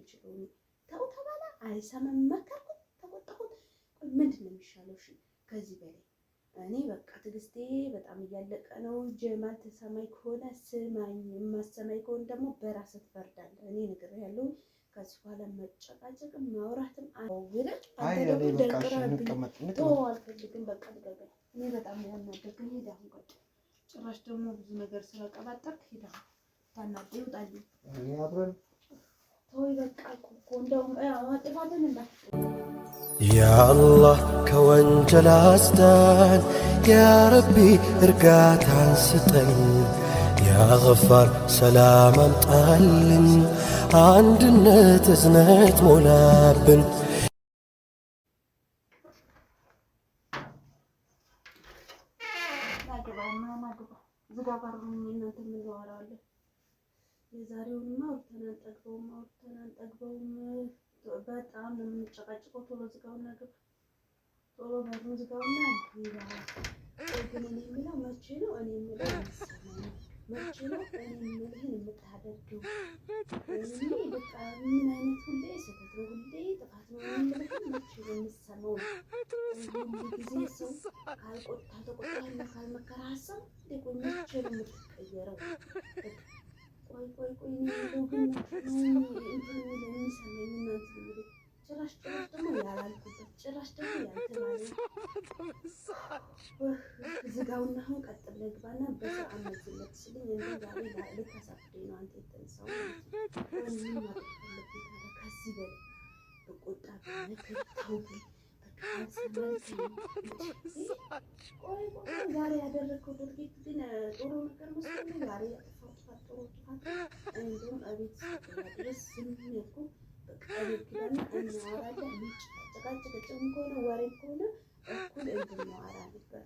የምችለው? ተው ተባለ አይሰማም። መከርኩት፣ ተቆጣሁት። ምንድን ነው የሚሻለው? እሺ ከዚህ በላይ እኔ በቃ ትዕግስቴ በጣም እያለቀ ነው። ጀማል ተሰማኝ ከሆነ ስማኝ፣ የማሰማኝ ከሆነ ደግሞ በራስህ ትፈርዳለህ። እኔ ነግሬሃለሁ። ከዚህ በኋላ መጨቃጨቅም ማውራትም አልፈልግም። በቃ ልቀቀኝ። እኔ በጣም ያናደድከኝ። ሂድ አሁን ቆይ። ጭራሽ ደግሞ ብዙ ነገር ስለቀባጠርክ ሂድ አሁን። ታናደኝ ውጣልኝ። ተወኝ በቃ እኮ እንደውም ጥፋትን ያ አላህ ከወንጀል አስዳን፣ ያ ረቢ እርጋታን ስጠኝ፣ ያ ገፋር ሰላም አምጣልን፣ አንድነት እዝነት ሞላብን። የዛሬውንማ አውርተን አንጠግበውም። በጣም ነው የምንጨቃጭቀው። ቶሎ ዝጋውና ግባ። ቶሎ በሩን ዝጋውና ግባ። ግን እኔ የምለው መቼ ነው እኔ የምለው የሚሰማኝ? መቼ ነው እኔ የምልህን የምታደርገው? እኔ በቃ ምን አይነት ሁሌ ስህተት ነው፣ ሁሌ ጥፋት ነው የምልህን መቼ ነው የምሰማው? ሁሉ ጊዜ ሰው ካልተቆጣህና ካልመከረ ሀሳብ ቆይ መቼ ነው የምትቀየረው? ቆይ እኔ እንደው ግን የሚሰማኝ እናንተ እንግዲህ ጭራሽ ደግሞ ያላልኩበት ጭራሽ ደግሞ ያልተባለ ዝጋውና አሁን ቀጥ ብለህ ግባና በሰዓት መዝለት ስልኝ እንደ ዛሬ ልታሳፍደኝ ነው አንተ የተነሳው። ምን ማድረግ አለብኝ ታዲያ? ከዚህ በላይ በቆጣ በመክር ተውኝ። በቃ ቆይ ዛሬ ያደረግከው ድርጊት ግን ጥሩ ነገር መስሎኝ ዛሬ ያጠፋው ጥፋት ጥሩ ጥፋት እንዲሁም እቤት ድረስ ዝም ያልኩ በቃ እቤት ግባና እናወራለን። ጭቃጭቅጭም ከሆነ ወሬ ከሆነ እኩል እንድናወራ ነበር።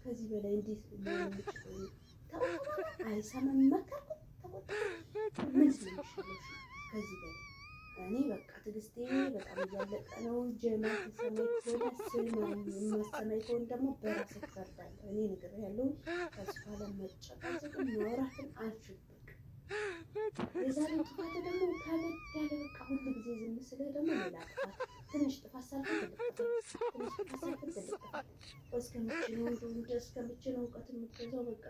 ከዚህ በላይ እንዴት ሊሆን የሚችለው? አይሰማም። መከርኩት፣ ተቆጣሁት። ምንድን ነው የሚሻለው? ከዚህ በላይ እኔ በቃ ትዕግስቴ በጣም እያለቀ ነው። ጀማል ተሰማኝ ከሆነ ስማኝ፣ የማሰማኝ ከሆነ ደግሞ በራስህ ትፈርዳለህ። እኔ ነግሬሃለሁ። ከዚህ በኋላ መጨቃጨቅም ማውራትም አልችልም። የዛሬ ጥፋት ደግሞ ከበድ ያለ በቃ ሁሉ ጊዜ ዝም ስልህ ደግሞ ሌላ ጥፋት፣ ትንሽ ጥፋት ሳልፍ ትልቅ ጥፋት፣ ትንሽ ጥፋት ሳልፍ ትልቅ ጥፋት። እስከምቼ ነው እውቀት የምትገዛው? በቃ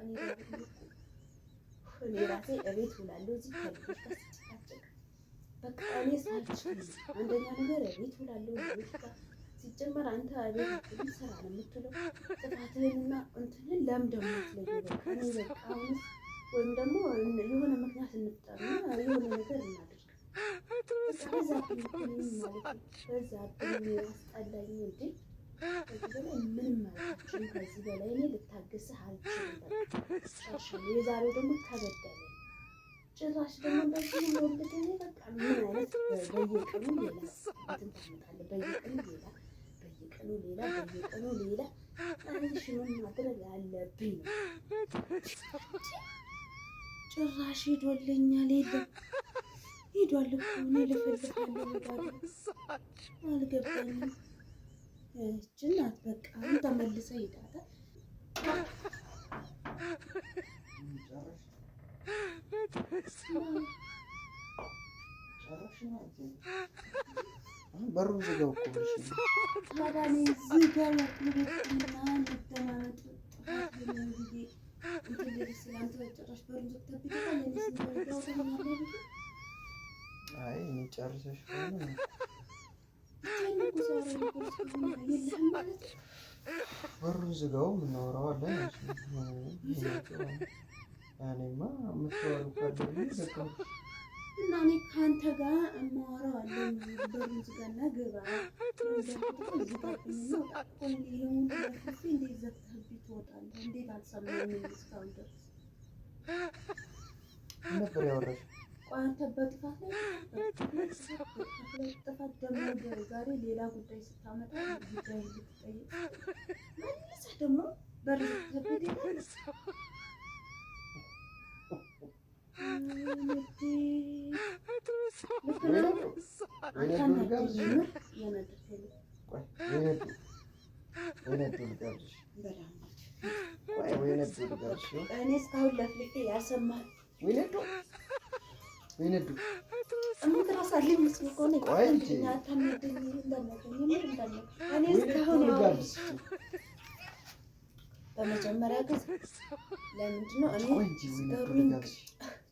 እኔ ራሴ እቤት ውላለሁ እዚህ ከልጆች ጋር ስጨቃጨቅ በቃ እኔ ሳልችል አንደኛ ነገር እቤት ውላለሁ ልጆች ጋር። ሲጀመር አንተ እቤት አትልም፣ ስራ ነው የምትውለው። ጥፋትህንና እንትንን ለምደው የምትለየው በቃ እኔ በቃ አሁንስ ወይም ደግሞ የሆነ ምክንያት እንፍጠርና የሆነ ነገር እናድርግ። በዛ አስጠላኝ እንዴ! ከዚህ በላይ ምንም አልችልም። ከዚህ በላይ እኔ ልታገስህ አልችልም። በቃ የዛሬው ደግሞ ተበደለ። ጭራሽ ደግሞ እንደዚህ ነው ልገኝ። በቃ ምን አይነት በየቀኑ ሌላ እንትን ታመጣለህ? በየቀኑ ሌላ አንሽ ምን ማድረግ ያለብኝ ነው? ጭራሽ ሄዶልኛል። የለም ሄዷል እኮ እኔ ልፈልጋለሁ። አልገባኝም። ይህች እናት በቃ አሁን ተመልሰ ሄዳታል። በሩን ዝጋው እኮ ታዲያ እኔ ዝጋ ያልኩትና እንደማመጥ ጥፋት ጊዜ አይ ጨርሰሽ በሩን ዝጋው፣ እናወራዋለን። እኔማ የምትወሩ ዘጋው እና እኔ ከአንተ ጋር የማወራው አለኝ። በሩን ዝጋና ግባ። እንዴት ዘግተህብኝ ትወጣለህ? እንዴት አልሰማኝም እስካሁን ድረስ ነበር ያወራሽ? ቆይ አንተ በጥፋት ላይ ጥፋት ደግሞ ዛሬ ሌላ ጉዳይ ስታመጣ ጉዳይ ልትጠይቅ መልሰህ ደግሞ በር ዘግተህብኝ ትሄዳለህ። እኔ እስካሁን ለፍልፌ ያልሰማህ ወይነዱ እምትራሳለኝ ምስል ከሆነ ይቀጥልኛ አታናደኝ እንዳናገኝ ምን እንዳናገኝ እኔ እስካሁን ያው በመጀመሪያ ጊዜ ለምንድን ነው እኔ ስገሩኝ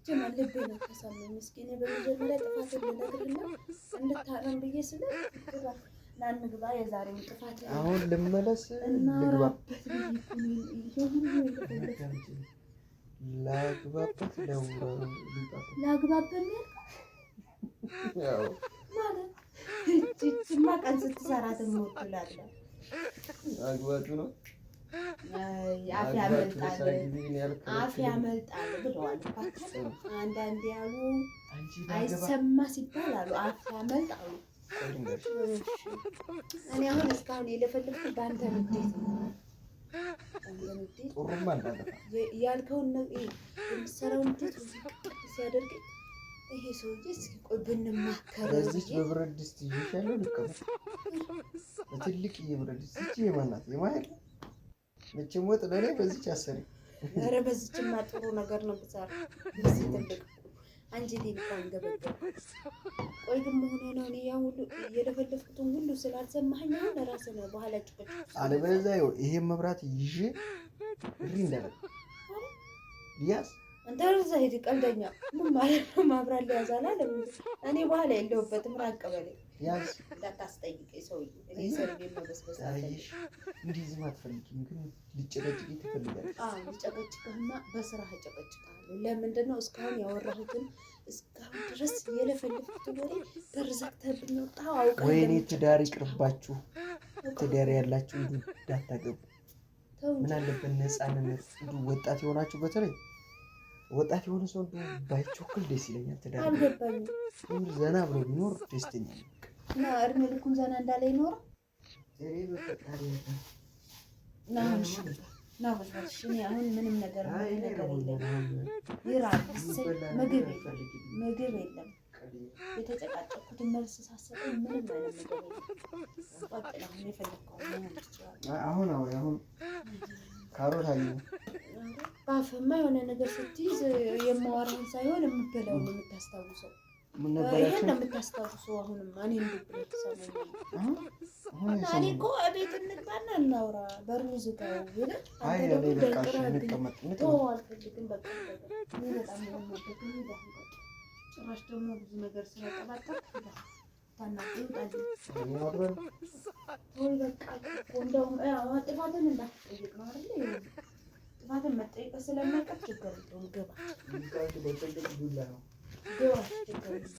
ጀመር ልቤ ነው ተሰማኝ። ምስኪን በመጀመሪያ ጥፋት ልነግርና እንድታረም ብዬ ስለ ናንግባ የዛሬውን ጥፋት አሁን ልመለስ ልግባበት ላግባበት ላግባበት ያው ማለት እቺማ ቀን ስትሰራ ትሞክላለህ። አግባቱ ነው አፍ ያመልጣል ብለዋል። አንዳንዴ ያሉ አይሰማ ሲባል አሉ አፍ ያመልጣሉ። እኔ አሁን እስካሁን የለፈለፍኩት በአንተ ንዴት ነው። ያልከውን የምትሰራውን ንዴት ሲያደርገኝ ይሄ ሰውዬ እስኪ ቆይ ብንማከር በዚች በብረት ድስት ይሻለው ልቀበል። በትልቅ የብረት ድስት እቺ የማናት የማይል መቼም ወጥ ለኔ በዚች አሰሪ። ኧረ በዚችማ ጥሩ ነገር ነው ብዛር በዚህ ትልቅ አንጀቴ እንኳን ገበገብ። ቆይ ግን መሆኑ ነው እኔ ያ ሁሉ የለፈለፍኩትን ሁሉ ስላልሰማኸኝ አሁን ለራስህ ነው በኋላ ጭቅጭቅ አለበለዚያ ይሄን መብራት ይዤ እሪ እንዳለ ያስ አንተ ርዛ ሄድ ቀልደኛ ምን ማለት ነው? ማብራት ሊያዝ አላለም። እኔ በኋላ የለሁበትም ራቅ በለኝ ያዝ እንዳታስጠይቀኝ ሰውዬ። እኔ ሰርቤ መበስበስ አለሽ እንዲህ ዝም አትፈልጊም ግን ልጨቀጭቅኝ ትፈልጋለሽ? አዎ ልጨቀጭቅህማ በስራህ እጨቀጭቅሃለሁ። ለምንድን ነው እስካሁን ያወራሁትን እስካሁን ድረስ የለፈለፍኩትን ወሬ በር ዘግተህብኝ ወጣሁ አውቀህ። ወይኔ ትዳር ይቅርባችሁ። ትዳር ያላችሁ እንዲሁ እንዳታገቡ ምን አለበት ነፃነት። እንዲሁ ወጣት የሆናችሁ በተለይ ወጣት የሆነ ሰው እንዲሁ ባይቸኩል ደስ ይለኛል። ትዳር አልገባኝም። ዘና ብሎ ቢኖር ደስተኛ ነው እና እድሜ ልኩን ዘና እንዳለ ይኖር ና በልሽ። እኔ አሁን ምንም ነገር የለም። ይራብ ምግብ የለም። የተጨቃጨኩትን መልስ ሳሰጠኝ ምንም አይነት ነገር የለም። ቀጥል አሁን የፈለግከውን መሆን ትችላለህ። አሁን ካሮት አገኘሁ። በአፍማ የሆነ ነገር ስትይዝ የማወራህን ሳይሆን የምትበላውን ነው የምታስታውሰው። ይሄን ነው የምታስታውሰው። አሁንም እኔ እንድብለህ ትሰማኛለህ። እኔ እኮ እቤት እንግባና እናውራ በሩን ዝጋው ብለህ አንተ ደግሞ ደንቅረህብኝ ተወው። አልፈልግም በቃ እኔ በጣም ነው የምወደው። ጭራሽ ደግሞ ብዙ ነገር ስለቀባጠርክ ታናግረኝ ጣልኝ። ወይ በቃ እንደውም ጥፋትን እንዳትጠይቅ ነው አይደል? ጥፋትን መጠየቅ ስለማይቀር ችግር የለውም። ግባ ግባ ችግር የለውም።